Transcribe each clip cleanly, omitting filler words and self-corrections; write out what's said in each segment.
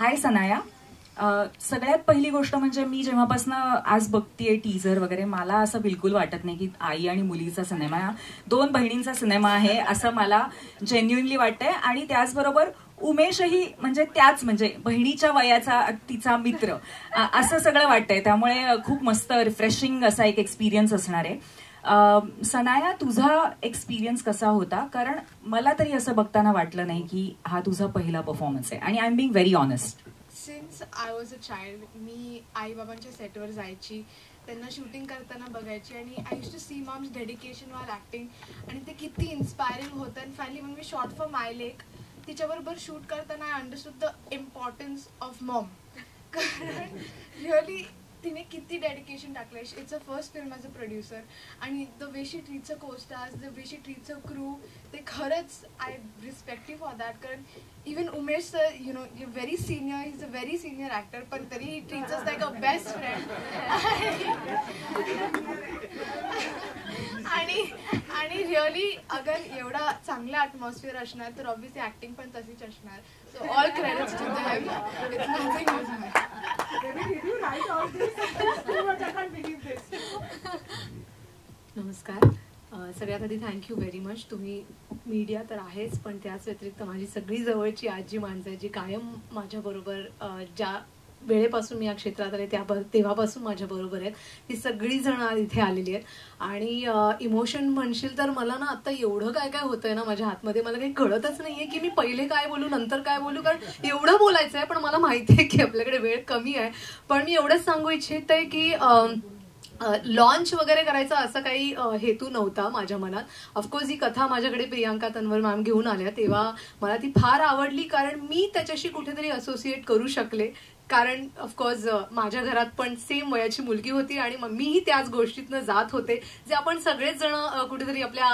हाय सनाया. सगळ्यात पहिली गोष्ट म्हणजे मी जेव्हापासून आज बघतीये टीजर वगैरे, मला असं बिलकुल वाटत नाही की आई आणि मुलीचा सिनेमा, दोन बहिणींचा सिनेमा आहे असं मला जेन्युइनली वाटतंय. आणि त्याचबरोबर उमेशही म्हणजे त्याच म्हणजे बहिणीच्या वयाचा तिचा मित्र असं सगळं वाटतंय. त्यामुळे खूप मस्त रिफ्रेशिंग असा एक एक्सपिरियन्स असणार आहे. सनाया, तुझा एक्सपिरियन्स कसा होता? कारण मला तरी असं बघताना वाटलं नाही की हा तुझा पहिला परफॉर्मन्स आहे. आणि I am being very honest. Since I was a child, मी आई बाबांच्या सेटवर जायची, त्यांना शूटिंग करताना बघायची आणि I use to see mom's dedication वाल ॲक्टिंग आणि ते किती इन्स्पायरिंग होतं. आणि finally when we shot for My Lake, तिच्याबरोबर शूट करताना I understood the importance of mom. कारण रिअली तिने किती डेडिकेशन टाकलं. It's a first film as a producer आणि the way she treats a costars, the way she treats a crew, ते खरंच I respect you for that. कारण even Umesh sir, you know, you very senior, he is a very senior actor, पण तरी he treats us like a best friend. आणि really अगर एवढा चांगला atmosphere असणार तर ऑब्व्हियसली ॲक्टिंग पण तशीच असणार. So all credits to them. It's nothing with me. नमस्कार. सगळ्यात आधी थँक्यू व्हेरी मच. तुम्ही मीडिया तर आहेच, पण त्याच व्यतिरिक्त माझी सगळी जवळची आजी माणसं जी कायम माझ्याबरोबर ज्या वेळेपासून मी या क्षेत्रात आले तेव्हापासून माझ्याबरोबर आहेत, ती सगळीजण आज इथे आलेली आहेत. आणि इमोशन म्हणशील तर मला ना आता एवढं काय काय होतंय ना माझ्या हातमध्ये, मला काही कळतच नाहीये की मी पहिले काय बोलू नंतर काय बोलू. कारण एवढं बोलायचं आहे, पण मला माहिती आहे की आपल्याकडे वेळ कमी आहे. पण मी एवढंच सांगू इच्छिते की लॉन्च वगैरे करायचा असं काही हेतू नव्हता माझ्या मनात. ऑफकोर्स ही कथा माझ्याकडे प्रियांका तन्वर मॅम घेऊन आल्या तेव्हा मला ती फार आवडली, कारण मी त्याच्याशी कुठेतरी असोसिएट करू शकले. कारण ऑफकोर्स माझ्या घरात पण सेम वयाची मुलगी होती आणि मीही त्याच गोष्टीतनं जात होते, जे आपण सगळेच जण कुठेतरी आपल्या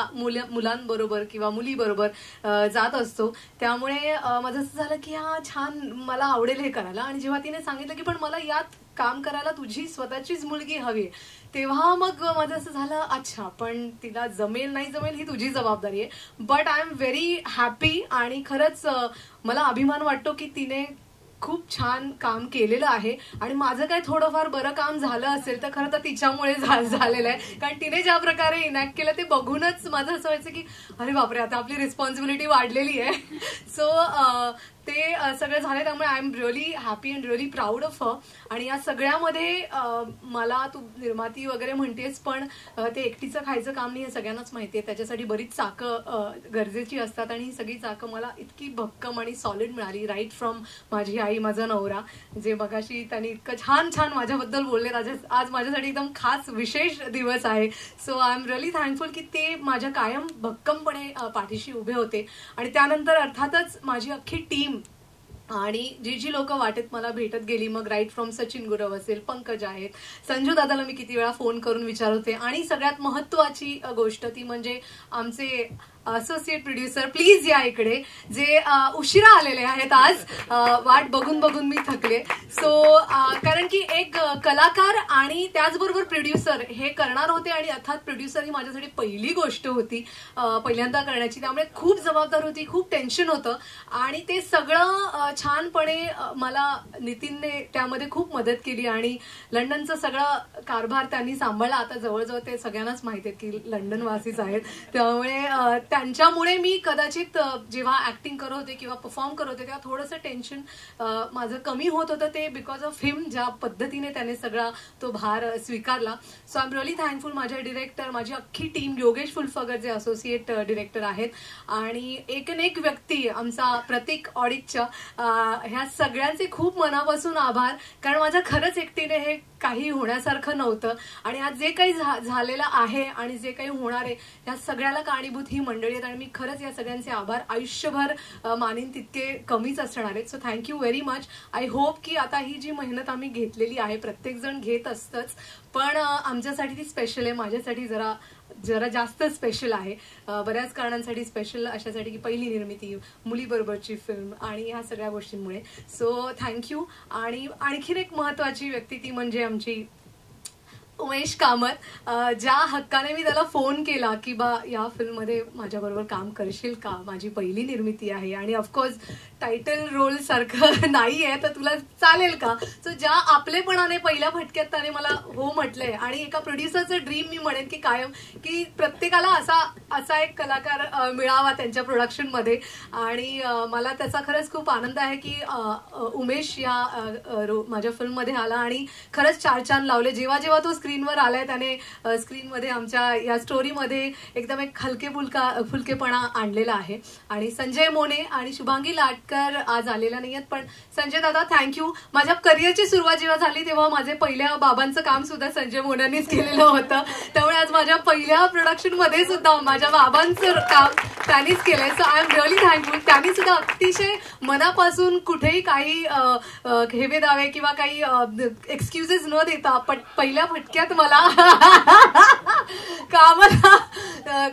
मुलांबरोबर किंवा मुलीबरोबर जात असतो. त्यामुळे माझं असं झालं की हा छान, मला आवडेल हे करायला. आणि जेव्हा तिने सांगितलं की पण मला यात काम करायला तुझी स्वतःचीच मुलगी हवी, तेव्हा मग माझं असं झालं, अच्छा पण तिला जमेल नाही जमेल ही तुझी जबाबदारी आहे. But I am very happy आणि खरंच मला अभिमान वाटतो की तिने खूप छान काम केलेलं आहे. आणि माझं काय थोडंफार बरं काम झालं असेल तर खरं तर तिच्यामुळे झालेलं आहे. कारण तिने ज्या प्रकारे इनॅक्ट केलं ते बघूनच माझं असं व्हायचं की अरे बापरे, आता आपली रिस्पॉन्सिबिलिटी वाढलेली आहे. सो ते सगळं झालं. त्यामुळे I am really happy and really proud of हर. आणि या सगळ्यामध्ये मला तू निर्माती वगैरे म्हणतेस, पण ते एकटीचं खायचं काम नाही हे सगळ्यांनाच माहिती आहे. त्याच्यासाठी बरीच चाकं गरजेची असतात आणि ही सगळी चाकं मला इतकी भक्कम आणि सॉलिड मिळाली राईट फ्रॉम माझी आई, माझा नवरा, जे मगाशी त्यांनी इतकं छान छान माझ्याबद्दल बोलले. आज माझ्यासाठी एकदम खास विशेष दिवस आहे. So I am really thankful की ते माझ्या कायम भक्कमपणे पाठीशी उभे होते. आणि त्यानंतर अर्थातच माझी अख्खी टीम आणि जी लोक वाटेत मला भेटत गेली, मग राईट फ्रॉम सचिन गुरव असेल, पंकज आहेत, संजू दादाला मी किती वेळा फोन करून विचारते. आणि सगळ्यात महत्वाची गोष्ट ती म्हणजे आमचे असोसिएट प्रोड्युसर, प्लीज या इकडे, जे उशिरा आलेले आहेत आज. वाट बघून बघून मी थकले. सो कारण की एक कलाकार आणि त्याचबरोबर प्रोड्युसर हे करणार होते आणि अर्थात प्रोड्युसर ही माझ्यासाठी पहिली गोष्ट होती पहिल्यांदा करण्याची. त्यामुळे खूप जबाबदार होती, खूप टेन्शन होतं. आणि ते सगळं छानपणे मला नितीनने त्यामध्ये खूप मदत केली आणि लंडनचा सगळा कारभार त्यांनी सांभाळला. आता जवळजवळ ते सगळ्यांनाच माहिती आहे की लंडनवासीच आहेत. त्यामुळे त्यांच्यामुळे मी कदाचित जेव्हा ऍक्टिंग करत होते किंवा परफॉर्म करत होते तेव्हा थोडंसं टेन्शन माझं कमी होत होतं. ते बिकॉज ऑफ हिम, ज्या पद्धतीने त्याने सगळा तो भार स्वीकारला. So I am really thankful. माझ्या डिरेक्टर, माझी अख्खी टीम, योगेश फुलफगर जे असोसिएट डिरेक्टर आहेत, आणि एक व्यक्ती आमचा प्रतीक ऑडिटच्या, ह्या सगळ्यांचे खूप मनापासून आभार. कारण माझ्या खरंच एकटीने हे काही होण्यासारखं नव्हतं. आणि आज जे काही झालेलं आहे आणि जे काही होणार आहे या सगळ्याला कारणीभूत ही मंडळी आहेत. आणि मी खरंच या सगळ्यांचे आभार आयुष्यभर मानीन तितके कमीच असणार आहेत. So thank you very much. I hope की आता ही जी मेहनत आम्ही घेतलेली आहे, प्रत्येक जण घेत असतंच, पण आमच्यासाठी ती स्पेशल आहे. माझ्यासाठी जरा जास्त स्पेशल आहे, बऱ्याच कारणांसाठी स्पेशल. अशासाठी की पहिली निर्मिती, मुलीबरोबरची फिल्म आणि ह्या सगळ्या गोष्टींमुळे. So thank you. आणि आणखीन एक महत्वाची व्यक्ती ती म्हणजे आमची उमेश कामत. ज्या हक्काने मी त्याला फोन केला की बा या फिल्ममध्ये माझ्याबरोबर काम करशील का, माझी पहिली निर्मिती आहे आणि ऑफकोर्स टायटल रोल सारखं नाही आहे तर तुला चालेल का. सो ज्या आपलेपणाने पहिल्या फटक्यात त्याने मला हो म्हटलंय. आणि एका प्रोड्युसरचं ड्रीम मी म्हणेन की कायम की प्रत्येकाला असा एक कलाकार मिळावा त्यांच्या प्रोडक्शनमध्ये. आणि मला त्याचा खरंच खूप आनंद आहे की उमेश या माझ्या फिल्ममध्ये आला आणि खरंच चार चांद लावले. जेव्हा जेव्हा तो स्क्रीनवर आलाय त्याने स्क्रीनमध्ये आमच्या या स्टोरीमध्ये एकदम एक फुलकेपणा आणलेला आहे. आणि संजय मोने आणि शुभांगी लाटकर आज आलेल्या नाहीयेत, पण संजय दादा थँक्यू. माझ्या करिअरची सुरुवात जेव्हा झाली तेव्हा माझे पहिल्या बाबांचं काम सुद्धा संजय मोनेंनीच केलेलं होतं. त्यामुळे आज माझ्या पहिल्या प्रोडक्शनमध्ये सुद्धा माझ्या बाबांचं काम त्यांनीच केलंय. So I am really thankful. त्यांनी सुद्धा अतिशय मनापासून कुठेही काही हेवे दावे किंवा काही एक्सक्युजेस न देता पहिल्या फटक्यात मला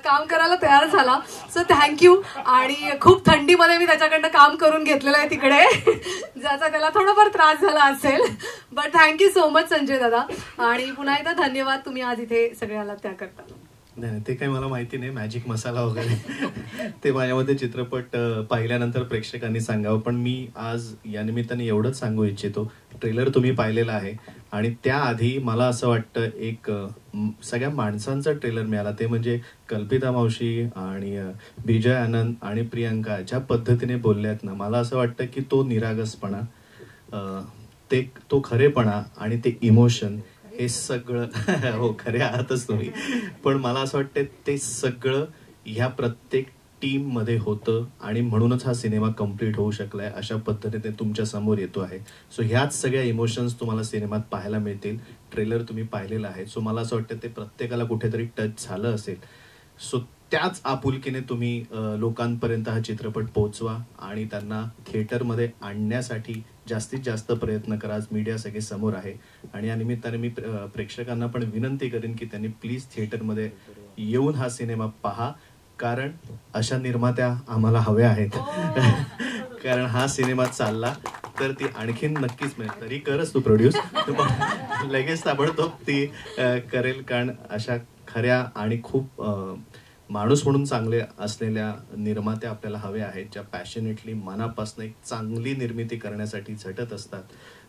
काम करायला तयार झाला. So thank you. आणि खूप थंडीमध्ये मी त्याच्याकडनं काम करून घेतलेलं आहे तिकडे, ज्याचा त्याला थोडाफार त्रास झाला असेल. But thank you so much Sanjay दादा. आणि पुन्हा एकदा धन्यवाद तुम्ही आज इथे सगळे आलात त्याकरता. नाही ते काही मला माहिती नाही, मॅजिक मसाला वगैरे ते माझ्यामध्ये चित्रपट पाहिल्यानंतर प्रेक्षकांनी सांगावं. पण मी आज या निमित्ताने एवढंच सांगू इच्छितो, ट्रेलर तुम्ही पाहिलेला आहे आणि त्याआधी मला असं वाटतं एक सगळ्या माणसांचा ट्रेलर मिळाला, ते म्हणजे कल्पिता मावशी आणि विजय आनंद आणि प्रियंका ज्या पद्धतीने बोलल्यात ना, मला असं वाटतं की तो निरागसपणा, तो खरेपणा आणि ते इमोशन हे सगळं हो खरे आहातच तुम्ही, पण मला असं वाटतं ते सगळं ह्या प्रत्येक टीम मध्ये होतं आणि म्हणूनच हा सिनेमा कम्प्लीट होऊ शकलाय. अशा पद्धतीने तुमच्या समोर येतो आहे. सो ह्याच सगळ्या इमोशन्स तुम्हाला सिनेमात पाहायला मिळतील. ट्रेलर तुम्ही पाहिलेला आहे. सो मला असं वाटतं ते प्रत्येकाला कुठेतरी टच झालं असेल. सो त्याच आपुलकीने तुम्ही लोकांपर्यंत हा चित्रपट पोहोचवा आणि त्यांना थिएटरमध्ये आणण्यासाठी जास्तीत जास्त प्रयत्न करा. आज मीडिया सगळे समोर आहे आणि या निमित्ताने मी प्रेक्षकांना पण विनंती करेन की त्यांनी प्लीज थिएटरमध्ये येऊन हा सिनेमा पहा, कारण अशा निर्मात्या आम्हाला हव्या आहेत. कारण हा सिनेमा चालला तर ती आणखीन नक्कीच मिळेल. तरी करच तू प्रोड्यूस, लगेच ताबडतोब ती करेल, कारण अशा खऱ्या आणि खूप माणूस म्हणून चांगले असलेल्या निर्मात्या आपल्याला हव्या आहेत, ज्या पॅशनेटली मनापासून एक चांगली निर्मिती करण्यासाठी झटत असतात.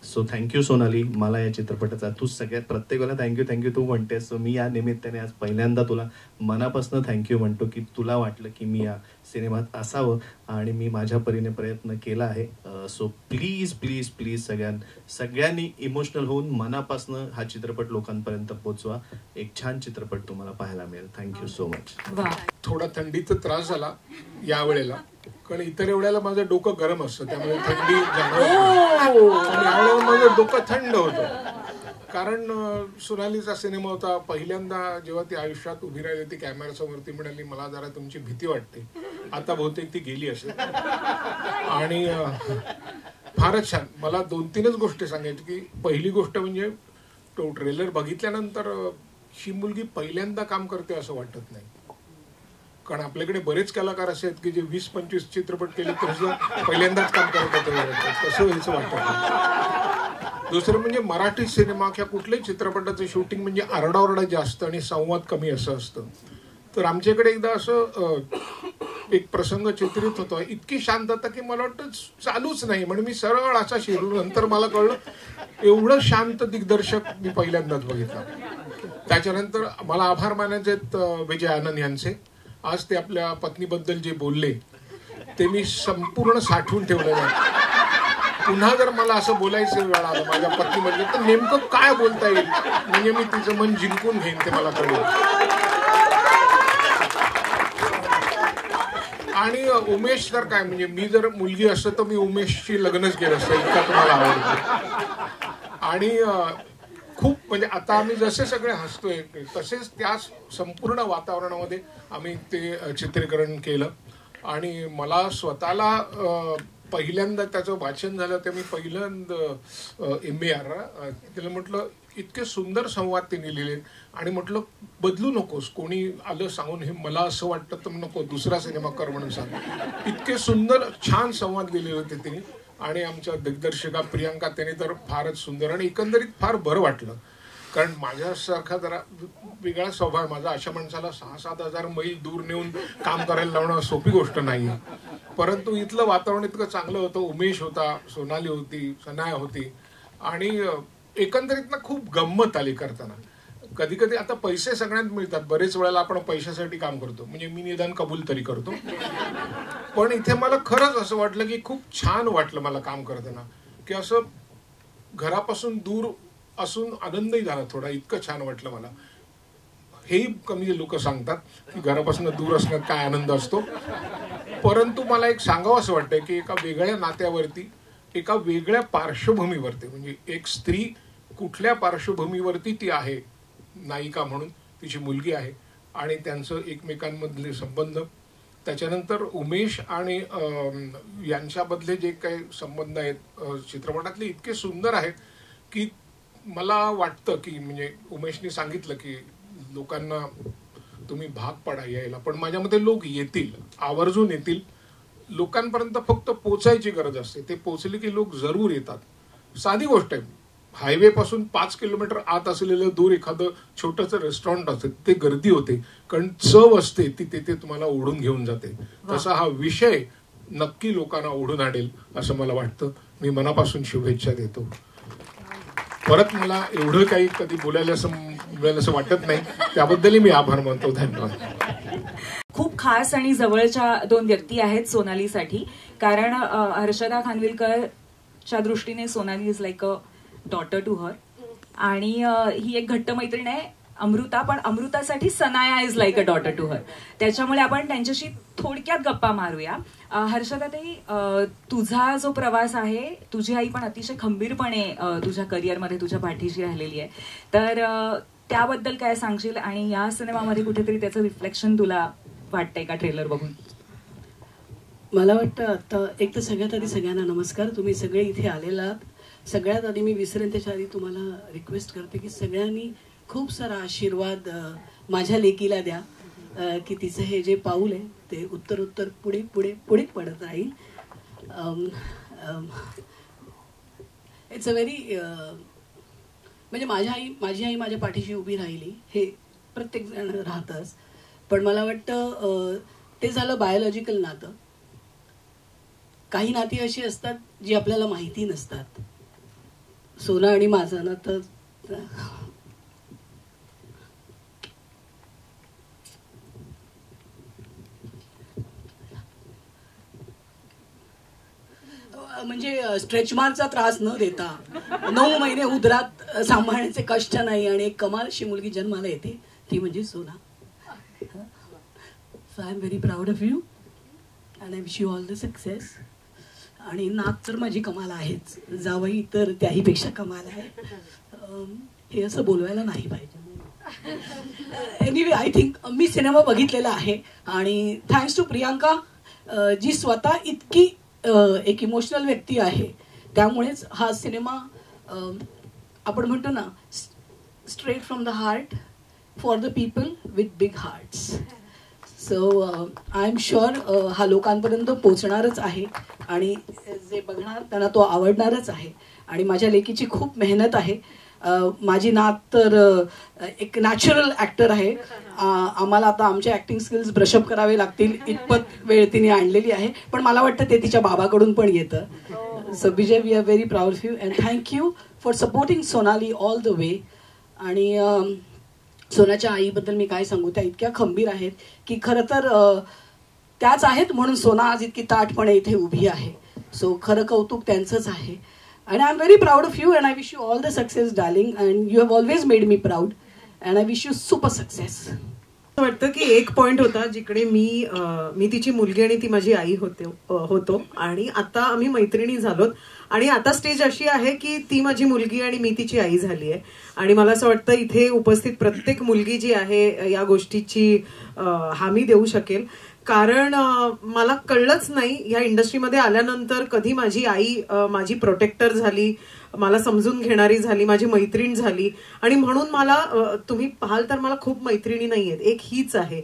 सो थँक्यू सोनाली, मला या चित्रपटाचा तू सगळ्यात प्रत्येक वेळेला थँक्यू तू म्हणतेस. सो मी या निमित्ताने आज पहिल्यांदा तुला मनापासून थँक्यू म्हणतो की तुला वाटलं की मी या सिनेमात असावं आणि मी माझ्या परीने प्रयत्न केला आहे. सो प्लीज प्लीज प्लीज सगळ्यांनी इमोशनल होऊन मनापासून हा चित्रपट लोकांपर्यंत पोहोचवा. एक छान चित्रपट तुम्हाला पाहायला मिळेल. Thank you so much. थोडा थंडीचा त्रास झाला यावेळेला, कारण इतर वेळेला माझं डोकं गरम असतं, त्यामुळे थंडी यावेळेला माझं डोकं थंड होतं. कारण सोनालीचा सिनेमा होता. पहिल्यांदा जेव्हा ती आयुष्यात उभी राहिली ती कॅमेऱ्यासमोर, ती म्हणाली मला जरा तुमची भीती वाटते. आता बहुतेक ती गेली असेल. आणि फारच छान. मला 2-3च गोष्टी सांगायची की पहिली गोष्ट म्हणजे तो ट्रेलर बघितल्यानंतर ही मुलगी पहिल्यांदा काम करते असं वाटत नाही. कारण आपल्याकडे बरेच कलाकार असे आहेत की जे 20-25 चित्रपट केले तर पहिल्यांदाच काम करत होतं, तसं व्हायचं वाटत. दुसरं म्हणजे मराठी सिनेमा किंवा कुठल्याही चित्रपटाचं शूटिंग म्हणजे आरडाओरडा जास्त आणि संवाद कमी असं असतं. तर आमच्याकडे एकदा असं एक प्रसंग चित्रित होतो, इतकी शांतता की मला वाटतं चालूच नाही, म्हणजे मी सरळ असा शिरू. नंतर मला कळलं एवढं शांत दिग्दर्शक मी पहिल्यांदाच बघितला. त्याच्यानंतर मला आभार मानायचे आहेत विजय आनंद यांचे. आज ते आपल्या पत्नीबद्दल जे बोलले ते मी संपूर्ण साठवून ठेवलेलं आहे. पुन्हा जर मला असं बोलायचं वेळ आलं माझ्या पत्नीबद्दल तर नेमकं काय बोलता येईल, म्हणजे मी तिचं मन जिंकून घेईन ते मला कळेल. आणि उमेश तर काय, म्हणजे मी जर मुलगी असतं तर मी उमेशशी लग्नच केलं असतं, इतका तुम्हाला आवडतो. आणि खूप म्हणजे आता आम्ही जसे सगळे हसतोय तसेच त्या संपूर्ण वातावरणामध्ये आम्ही ते चित्रीकरण केलं. आणि मला स्वतःला पहिल्यांदा त्याचं वाचन झालं ते मी पहिल्यांदा MBR त्याला म्हटलं इतके सुंदर संवाद त्यांनी लिहिले आणि म्हटलं बदलू नकोस, कोणी आलं सांगून हे मला असं वाटतं तर नको दुसरा सिनेमा कर म्हणून सांग. इतके सुंदर छान संवाद लिहिले होते त्यांनी. आणि आमच्या दिग्दर्शिका प्रियंका त्यांनी तर फारच सुंदर आणि एकंदरीत फार बरं वाटलं. कारण माझ्यासारखा जरा वेगळा स्वभाव माझा. अशा माणसाला 6-7 हजार मैल दूर नेऊन काम करायला लावणं सोपी गोष्ट नाही. परंतु इथलं वातावरण इतकं चांगलं होतं. उमेश होता, सोनाली होती, सनाया होती आणि एकंदरीत ना खूप गंमत आली करताना. कधी कधी आता पैसे सगळ्यांत मिळतात, बरेच वेळेला आपण पैशासाठी काम करतो, म्हणजे मी निदान कबूल तरी करतो. पण इथे मला खरंच असं वाटलं की खूप छान वाटलं मला काम करताना, की असं घरापासून दूर असून आनंदही झाला थोडा. इतकं छान वाटलं मला. हेही कमी लोक सांगतात की घरापासून दूर असण्यात काय आनंद असतो. परंतु मला एक सांगावं असं वाटतंय की एका वेगळ्या नात्यावरती, एका वेगळ्या पार्श्वभूमीवरती, म्हणजे एक स्त्री कुठल्या पार्श्वभूमीवरती ती आहे, नायिका म्हणून तिची मुलगी आहे आणि त्यांचं एकमेकांमधले संबंध, त्याच्यानंतर उमेश आणि यांच्यामधले जे काही संबंध आहेत चित्रपटातले इतके सुंदर आहेत की मला वाटतं की म्हणजे उमेशने सांगितलं की लोकांना तुम्ही भाग पडा यायला, पण माझ्या मते लोक येतील, आवर्जून येतील. लोकांपर्यंत फक्त पोचायची गरज असते. ते पोचले की लोक जरूर येतात. साधी गोष्ट आहे. हायवे पासून 5 किलोमीटर आत असलेलं दूर एखादं छोटंसं रेस्टॉरंट असते, ते गर्दी होते कारण चव असते ती तिथे तुम्हाला ओढून घेऊन जाते. तसा हा विषय नक्की लोकांना ओढून आणेल असं मला वाटतं. मी मनापासून शुभेच्छा देतो. परत मला एवढं काही कधी बोलायला मिळेल असं वाटत नाही, त्याबद्दलही मी आभार मानतो. धन्यवाद. खूप खास आणि जवळच्या 2 व्यक्ती आहेत सोनालीसाठी, कारण हर्षदा खानविलकरच्या दृष्टीने Sonali is like a daughter to her, आणि ही एक घट्ट मैत्रीण आहे अमृता, पण अमृतासाठी Sanaya is like a daughter to her. त्याच्यामुळे आपण त्यांच्याशी थोडक्यात गप्पा मारूया. हर्षदाताई, तुझा जो प्रवास आहे, तुझी आई पण अतिशय खंबीरपणे तुझ्या करिअरमध्ये तुझ्या पाठीशी राहिलेली आहे, तर त्याबद्दल काय सांगशील आणि या सिनेमामध्ये कुठेतरी त्याचं रिफ्लेक्शन तुला वाटतंय का ट्रेलर बघून? मला वाटतं आता एक तर सगळ्यात आधी सगळ्यांना नमस्कार. तुम्ही सगळे इथे आलेलात. सगळ्यात आधी मी विसरेन त्याच्या आधी तुम्हाला रिक्वेस्ट करते की सगळ्यांनी खूप सारा आशीर्वाद माझ्या लेकीला द्या, की तिचं हे जे पाऊल आहे ते उत्तर पुढे पुढे पुढे पडत राहील. इट्स अ व्हेरी म्हणजे माझी आई माझ्या पाठीशी उभी राहिली, हे प्रत्येक जण राहतच. पण मला वाटतं ते झालं बायोलॉजिकल नातं. काही नाती अशी असतात जी आपल्याला माहिती नसतात. सोना आणि माझं नातं म्हणजे स्ट्रेच मार्कचा त्रास न देता 9 महिने उदरात सांभाळण्याचे कष्ट नाही आणि एक कमाल अशी मुलगी जन्माला येते, ती म्हणजे सोना. So I am very proud of you and I wish you all the success. आणि नात तर माझी कमाल आहेच, जावई तर त्याहीपेक्षा कमाल आहे. हे असं बोलवायला नाही पाहिजे. Anyway I think me cinema बघितलेला आहे आणि थँक्स टू प्रियांका, जी स्वतः इतकी एक इमोशनल व्यक्ती आहे, त्यामुळेच हा सिनेमा आपण म्हणतो ना straight from the heart for the people with big hearts. So I am sure हा लोकांपर्यंत पोचणारच आहे आणि जे बघणार त्यांना तो आवडणारच आहे. आणि माझ्या लेकीची खूप मेहनत आहे. माझी नात तर एक नॅचरल ॲक्टर आहे. आम्हाला आता आमचे ॲक्टिंग स्किल्स ब्रशअप करावे लागतील इतपत वेळ तिने आणलेली आहे, पण मला वाटतं ते तिच्या बाबाकडून पण येतं. So Vijay, we are very proud of you and thank you for supporting Sonali all the way. आणि सोनाच्या आईबद्दल मी काय सांगू, त्या इतक्या खंबीर आहेत की खरं तर त्याच आहेत म्हणून सोना आज इतकी ताठपणे इथे उभी आहे. सो खरं कौतुक त्यांचंच आहे. And I'm very proud of you and I wish you all the success, darling, and you have always made me proud and I wish you super success. वाटतं की एक पॉइंट होता जिकडे मी तिची मुलगी आणि ती माझी आई होतो आणि आता आम्ही मैत्रिणी झालोत आणि आता स्टेज अशी आहे की ती माझी मुलगी आणि मी तिची आई झाली आहे. आणि मला असं वाटतं इथे उपस्थित प्रत्येक मुलगी जी आहे या गोष्टीची हामी देऊ शकेल. कारण मला कळलंच नाही या इंडस्ट्रीमध्ये आल्यानंतर कधी माझी आई माझी प्रोटेक्टर झाली, मला समजून घेणारी झाली, माझी मैत्रीण झाली. आणि म्हणून मला तुम्ही पाहाल तर मला खूप मैत्रिणी नाही आहेत, एक हीच आहे,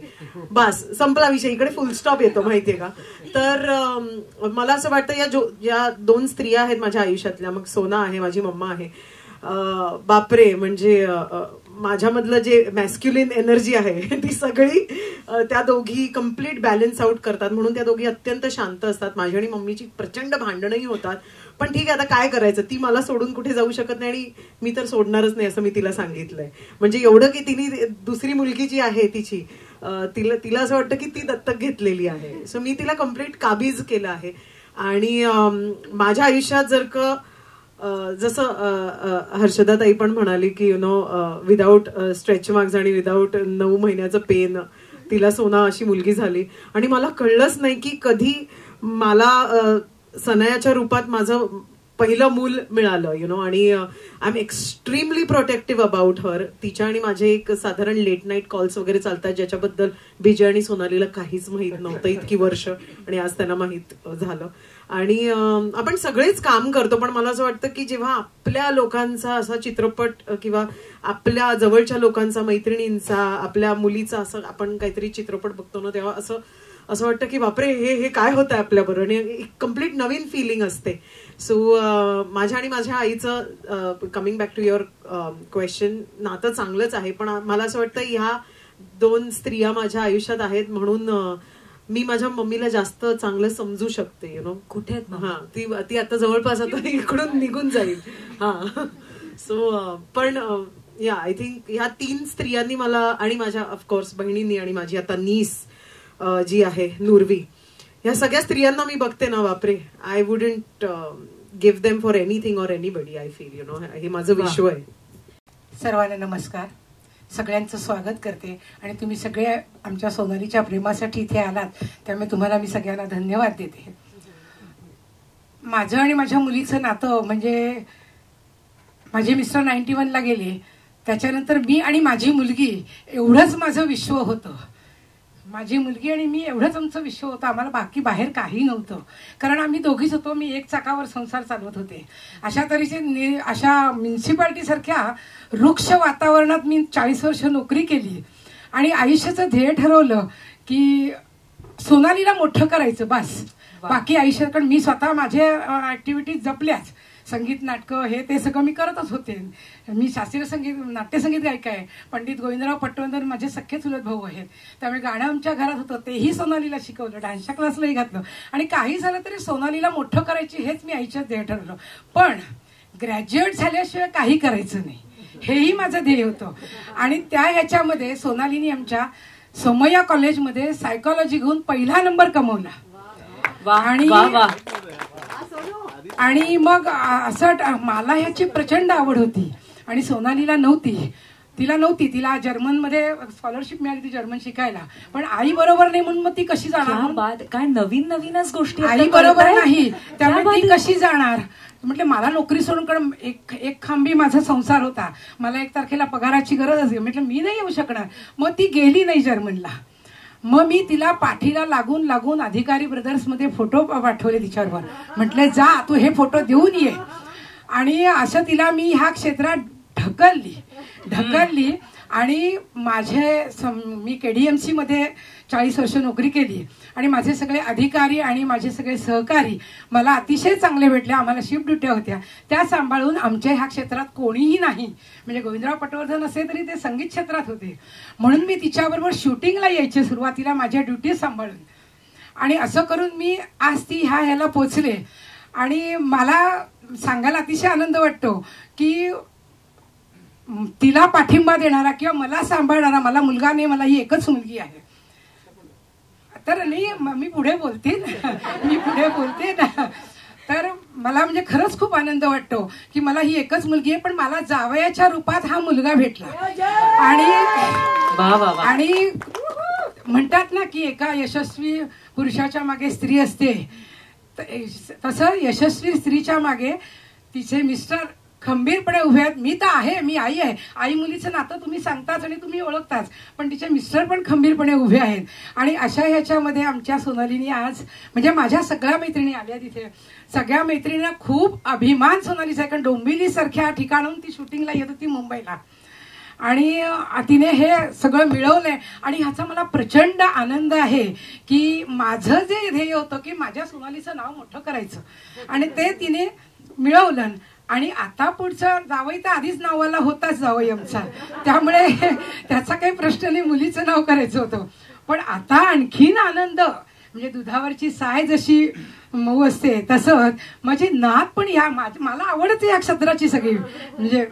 बस संपला विषय. इकडे फुल स्टॉप येतो माहितीये का. तर मला असं वाटतं या 2 स्त्रिया आहेत माझ्या आयुष्यातल्या, मग सोना आहे, माझी मम्मा आहे, बापरे, म्हणजे माझ्यामधलं जे मॅस्क्युलिन एनर्जी आहे ती सगळी त्या दोघी कम्प्लीट बॅलन्स आउट करतात. म्हणून त्या दोघी अत्यंत शांत असतात. माझी आणि मम्मीची प्रचंड भांडणही होतात, पण ठीक आहे, आता काय करायचं, ती मला सोडून कुठे जाऊ शकत नाही आणि मी तर सोडणारच नाही असं मी तिला सांगितलंय. म्हणजे एवढं की तिने दुसरी मुलगी जी आहे तिची तिला असं वाटतं की ती दत्तक घेतलेली आहे. सो मी तिला कम्प्लीट काबीज केलं आहे. आणि माझ्या आयुष्यात जर का जसं हर्षदाताई पण म्हणाली की you know without stretch marks आणि विदाऊट 9 महिन्याचं पेन तिला सोना अशी मुलगी झाली. आणि मला कळलंच नाही की कधी मला सनयाच्या रूपात माझं पहिलं मूल मिळालं, यु नो. आणि I am extremely protective about her. तिच्या आणि माझे एक साधारण लेट नाईट कॉल्स वगैरे चालतात ज्याच्याबद्दल विजय आणि सोनालीला काहीच माहीत नव्हतं इतकी वर्ष, आणि आज त्यांना माहीत झालं. आणि आपण सगळेच काम करतो, पण मला असं वाटतं की जेव्हा आपल्या लोकांचा असा चित्रपट किंवा आपल्या जवळच्या लोकांचा, मैत्रिणींचा, आपल्या मुलीचा असं आपण काहीतरी चित्रपट बघतो ना, तेव्हा असं वाटतं की बापरे, हे काय होतं आपल्याबरोबर, आणि एक कम्प्लीट नवीन फिलिंग असते. सो माझ्या आणि माझ्या आईचं, coming back to your question, नातं चांगलंच आहे. पण मला असं वाटतं ह्या 2 स्त्रिया माझ्या आयुष्यात आहेत म्हणून मी माझ्या मम्मीला जास्त चांगलं समजू शकते, यु नो. कुठे आहेत? हा, ती आता जवळपास आता इकडून निघून जाईल. हा, सो पण या आय थिंक ह्या 3 स्त्रियांनी मला, आणि माझ्या ऑफकोर्स बहिणींनी, आणि माझी आता नीस जी आहे नुरवी, ह्या सगळ्या स्त्रियांना मी बघते ना, बापरे, I wouldn't give them for anything or anybody. I feel, you know, हे माझं विश्व आहे. सर्वांना नमस्कार. सगळ्यांचं स्वागत करते. आणि तुम्ही सगळे आमच्या सोनालीच्या प्रेमासाठी इथे आलात, त्यामुळे तुम्हाला मी सगळ्यांना धन्यवाद देते. माझं आणि माझ्या मुलीचं नातं म्हणजे, माझे मिस्टर 91ला गेले, त्याच्यानंतर मी आणि माझी मुलगी एवढंच माझं विश्व होतं. माझी मुलगी आणि मी एवढंच आमचं विश्व होतं. आम्हाला बाकी बाहेर काही नव्हतं, कारण आम्ही दोघीच होतो. मी एक चाकावर संसार चालवत होते. अशा तऱ्हेचे अशा म्युन्सिपाल्टीसारख्या वृक्ष वातावरणात मी 40 वर्ष नोकरी केली आणि आयुष्याचं ध्येय ठरवलं की सोनालीला मोठं करायचं, बस. बाकी आयुष्यात, कारण मी स्वतः माझ्या ऍक्टिव्हिटीज जपल्याच, संगीत, नाटकं, हे ते सगळं मी करतच होते. मी शास्त्रीय संगीत, नाट्यसंगीत गायिका आहे. पंडित गोविंदराव पटवर्धन माझे सख्खे चुलत भाऊ आहेत, त्यामुळे गाणं आमच्या घरात होतं, तेही सोनालीला शिकवलं, डान्सच्या क्लासलाही घातलं. आणि काही झालं तरी सोनालीला मोठं करायची, हेच मी आयुष्यात ध्येय ठरवलं. पण ग्रॅज्युएट झाल्याशिवाय काही करायचं नाही, हेही माझं ध्येय होतं. आणि त्या ह्याच्यामध्ये सोनालीने आमच्या सोमय्या कॉलेजमध्ये सायकोलॉजी घेऊन पहिला नंबर कमवला. आणि मग असं मला ह्याची प्रचंड आवड होती आणि सोनालीला नव्हती. तिला जर्मनमध्ये स्कॉलरशिप मिळाली, ती जर्मन शिकायला, पण आई बरोबर नाही म्हणून मग ती कशी जाणार? काय नवीनच गोष्टी, आई बरोबर नाही, त्यामुळे ती कशी जाणार? म्हटलं मला नोकरी सोडून, कारण एक खांबी माझा संसार होता, मला 1 तारखेला पगाराची गरज असेल. म्हटलं मी नाही येऊ शकणार. मग ती गेली नाही जर्मनला. मग मी तिला पाठीला लागून अधिकारी ब्रदर्समध्ये फोटो पाठवले तिच्यावर. म्हटलं जा तू हे फोटो देऊन ये. आणि असं तिला मी ह्या क्षेत्रात ढकलली आणि मी KDMC मध्ये 40 वर्ष नोकरी केली आणि माझे सगळे अधिकारी आणि माझे सगळे सहकारी मला अतिशय चांगले भेटले. आम्हाला शिफ्ट ड्युट्या होत्या, त्या सांभाळून आमच्या ह्या क्षेत्रात कोणीही नाही. म्हणजे गोविंदराव पटवर्धन असे तरी ते संगीत क्षेत्रात होते, म्हणून मी तिच्याबरोबर शूटिंगला यायचे सुरुवातीला माझ्या ड्युटी सांभाळून. आणि असं करून मी आज ती ह्याला पोचले. आणि मला सांगायला अतिशय आनंद वाटतो की तिला पाठिंबा देणारा किंवा मला सांभाळणारा, मला मुलगा नाही, मला ही एकच मुलगी आहे. तर नाही, मी पुढे बोलते ना. तर मला म्हणजे खरंच खूप आनंद वाटतो की मला ही एकच मुलगी आहे, पण मला जावयाच्या रूपात हा मुलगा भेटला. आणि म्हणतात ना की एका यशस्वी पुरुषाच्या मागे स्त्री असते, तसं यशस्वी स्त्रीच्या मागे तिचे मिस्टर खंबीरपणे उभे आहेत. मी तर आहे, मी आई आहे. आई मुलीचं नातं तुम्ही सांगताच आणि तुम्ही ओळखताच, पण तिचे मिस्टर पण खंबीरपणे उभे आहेत. आणि अशा ह्याच्यामध्ये आमच्या सोनालीने आज, म्हणजे माझ्या सगळ्या मैत्रिणी आल्या तिथे, सगळ्या मैत्रिणींना खूप अभिमान सोनालीचा आहे. कारण डोंबिवली सारख्या ठिकाणून ती शूटिंगला येत होती मुंबईला, आणि तिने हे सगळं मिळवलंय. आणि ह्याचा मला प्रचंड आनंद आहे की माझं जे ध्येय होतं की माझ्या सोनालीचं नाव मोठं करायचं, आणि ते तिने मिळवलं. आणि आता पुढचा जावई तर आधीच नावाला होताच जावई आमचा, त्यामुळे त्याचा काही प्रश्न नाही, मुलीचं नाव करायचं होतं. पण आता आणखीन आनंद, म्हणजे दुधावरची साय जशी मऊ असते तसंच माझी नात पण मला आवडते या क्षेत्राची सगळी, म्हणजे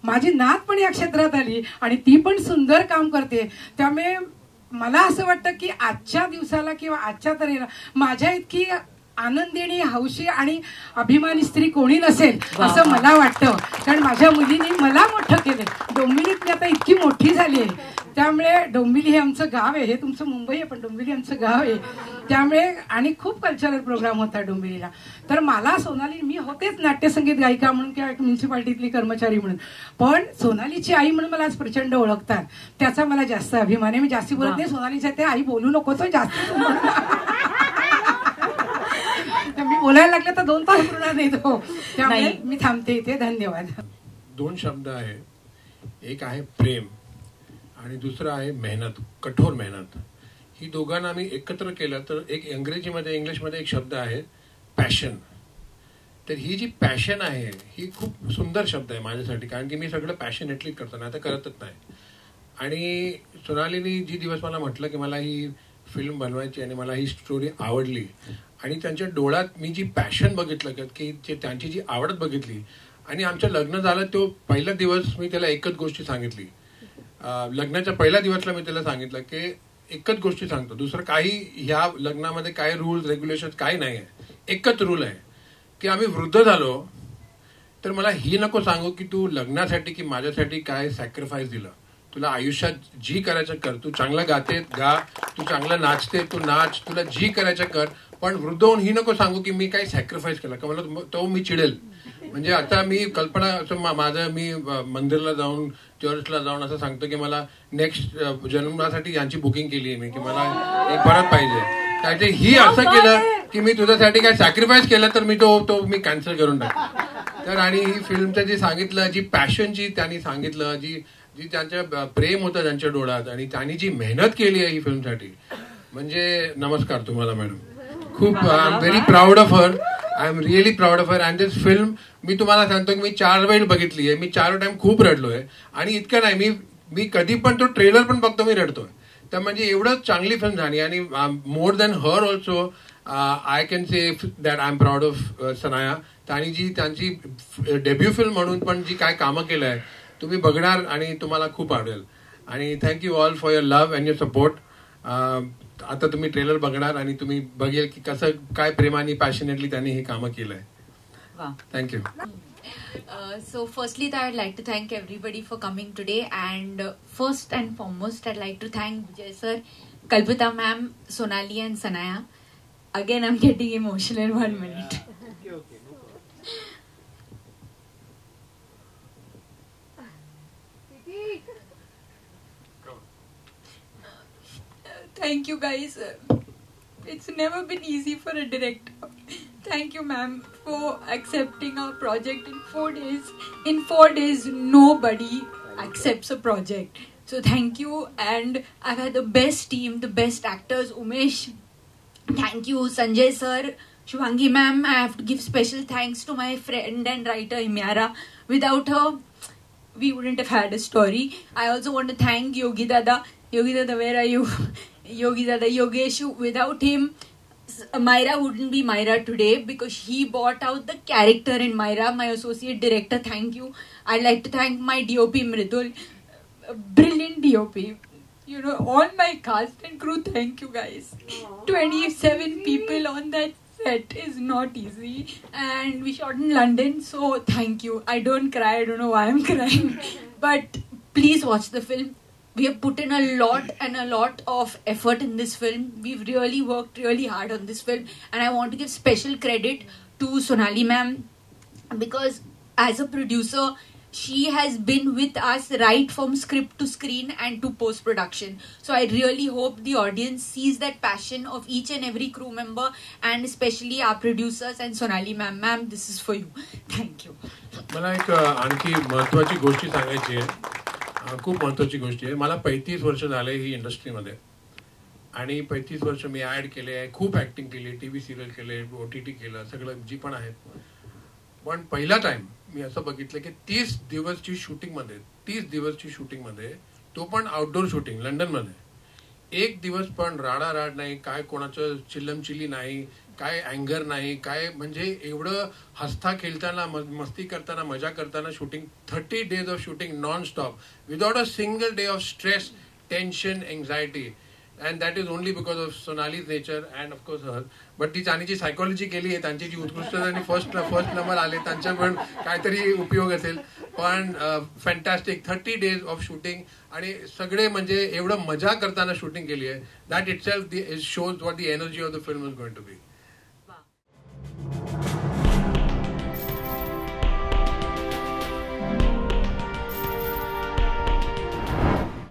माझी नात पण या क्षेत्रात आली आणि ती पण सुंदर काम करते. त्यामुळे मला असं वाटतं की आजच्या दिवसाला किंवा आजच्या तऱ्हेला माझ्या इतकी आनंदिणी, हौशी आणि अभिमानी स्त्री कोणी नसेल असं मला वाटतं. कारण माझ्या मुलीने मला मोठं केलं. डोंबिवलीत आता इतकी मोठी झाली आहे, त्यामुळे डोंबिवली हे आमचं गाव आहे. हे तुमचं मुंबई आहे पण डोंबिवली आमचं गाव आहे. त्यामुळे आणि खूप कल्चरल प्रोग्राम होता डोंबिवलीला. तर मला सोनाली, मी होतेच नाट्यसंगीत गायिका म्हणून किंवा म्युन्सिपाल्टीतली कर्मचारी म्हणून, पण सोनालीची आई म्हणून मला आज प्रचंड ओळखतात. त्याचा मला जास्त अभिमान आहे. मी जास्ती बोलत नाही. सोनालीच्या ते आई बोलू नको तो जास्त, मी बोलायला लागले तर 2 तास पूर्ण नाही तो. त्यामुळे मी थांबते इथे. धन्यवाद. 2 शब्द आहे, एक आहे प्रेम आणि दुसरं आहे मेहनत, कठोर मेहनत. ही दोघांना आम्ही एकत्र केलं तर एक इंग्लिशमध्ये एक शब्द आहे पॅशन. तर ही जी पॅशन आहे ही खूप सुंदर शब्द आहे माझ्यासाठी, कारण की मी सगळं पॅशनेटली करतो, नाही तर करतच नाही. आणि सोनालीने जी दिवस मला म्हटलं की मला ही फिल्म बनवायची आणि मला ही स्टोरी आवडली आणि त्यांच्या डोळ्यात मी जी पॅशन बघितलं की त्यांची जी आवडत बघितली, आणि आमचं लग्न झालं तो पहिला दिवस मी त्याला एकच गोष्टी सांगितली. लग्नाच्या पहिल्या दिवसला मी त्याला सांगितलं की एकच गोष्टी सांगतो, दुसरं काही ह्या लग्नामध्ये काही रूल्स रेग्युलेशन काही नाही आहे. एकच रूल आहे की आम्ही वृद्ध झालो तर मला ही नको सांगू की तू लग्नासाठी की माझ्यासाठी काय सॅक्रिफाईस दिलं. तुला आयुष्यात जी करायचं कर, तू चांगलं गाते गा, तू चांगलं नाचते तू नाच, तुला जी करायचं कर, पण वृद्ध होऊन ही नको सांगू की मी काही सॅक्रिफाईस केलं का मला तो मी चिडेल. म्हणजे आता मी कल्पना असं माझं मी मंदिरला जाऊन चर्चला जाऊन असं सांगतो की मला नेक्स्ट जन्मासाठी यांची बुकिंग केली आहे मी की मला एक परत पाहिजे. त्याचे ही असं केलं की मी तुझ्यासाठी काय सॅक्रिफाईस केलं तर मी तो मी कॅन्सल करून टाकतो. तर आणि ही फिल्मचं जी सांगितलं, जी पॅशनची त्यांनी सांगितलं, जी त्यांच्या प्रेम होतं त्यांच्या डोळ्यात आणि त्यांनी जी मेहनत केली आहे ही फिल्मसाठी, म्हणजे नमस्कार तुम्हाला मॅडम. खूप I am very proud of her. I am really proud of her. And this film मी तुम्हाला सांगतो की मी 4 वेळ बघितली आहे. मी 4 टाइम खूप रडलोय. आणि इतकं नाही, मी कधी पण तो ट्रेलर पण बघतो मी रडतोय. तर म्हणजे एवढं चांगली फिल्म झाली. आणि more than her also I can say that I am proud of Sanaya. आणि जी त्यांची डेब्यू फिल्म म्हणून पण जी काय कामं केलं आहे तुम्ही बघणार आणि तुम्हाला खूप आवडेल. आणि thank you all for your love and your support. आता तुम्ही ट्रेलर बघणार आणि तुम्ही बघेल की कसं काय प्रेमाने पॅशनेटली त्यांनी हे कामं केलंय. Thank you. So firstly, I would like to thank everybody for coming today, and first and foremost I'd like to thank Vijay sir, Kalpita ma'am, Sonali and Sanaya. Again I'm getting emotional. 1 minute. Thank you guys. It's never been easy for a director. Thank you ma'am for accepting our project in 4 days. In 4 days nobody accepts a project. So thank you, and I've had the best team, the best actors. Umesh, thank you. Sanjay sir, Shwangi ma'am, I have to give special thanks to my friend and writer Himyara. Without her we wouldn't have had a story. I also want to thank Yogi Dada. Yogi Dada, where are you? Yogi Dada, Yogeshu. Without him Myra wouldn't be Myra today, because he brought out the character in Myra. My associate director, thank you. I'd like to thank my DOP Mridul, brilliant DOP. You know, all my cast and crew, thank you guys. 27 people on that set is not easy, and we shot in London, so thank you. I don't cry, I don't know why I'm crying, but please watch the film. We have put in a lot of effort in this film. We've really worked really hard on this film, and I want to give special credit to Sonali ma'am, because as a producer she has been with us right from script to screen and to post production. So I really hope the audience sees that passion of each and every crew member, and especially our producers and Sonali ma'am. Ma'am, this is for you. Thank you. मला एक आणखी महत्वाची गोष्ट सांगायची आहे. खूप महत्वाची गोष्ट आहे. मला 35 वर्ष झाले ही इंडस्ट्रीमध्ये, आणि 35 वर्ष मी ऍड केले आहे, खूप ऍक्टिंग केली, टीव्ही सिरियल केले, OTT केलं, सगळं जी पण आहेत. पण पहिला टाइम मी असं बघितलं की 30 दिवसची शूटिंग मध्ये तो पण आउटडोर शूटिंग लंडनमध्ये, एक दिवस पण राडाराड नाही, काय कोणाचं चिल्लमचिल्ली नाही, काय अँगर नाही, काय म्हणजे एवढं हसता खेळताना मस्ती करताना मजा करताना shooting, 30 days of shooting non stop without a single day of stress, tension, anxiety. And that is only because of Sonali's nature and of course her. But ती त्यांनी जी सायकोलॉजी केली आहे, त्यांची जी उत्कृष्टता आणि फर्स्ट नंबर आले, त्यांच्या पण काहीतरी उपयोग असेल. पण फॅन्टॅस्टिक 30 days ऑफ शूटिंग आणि सगळे म्हणजे एवढं मजा करताना शूटिंग केली आहे. That itself shows what the energy of the film is going to B.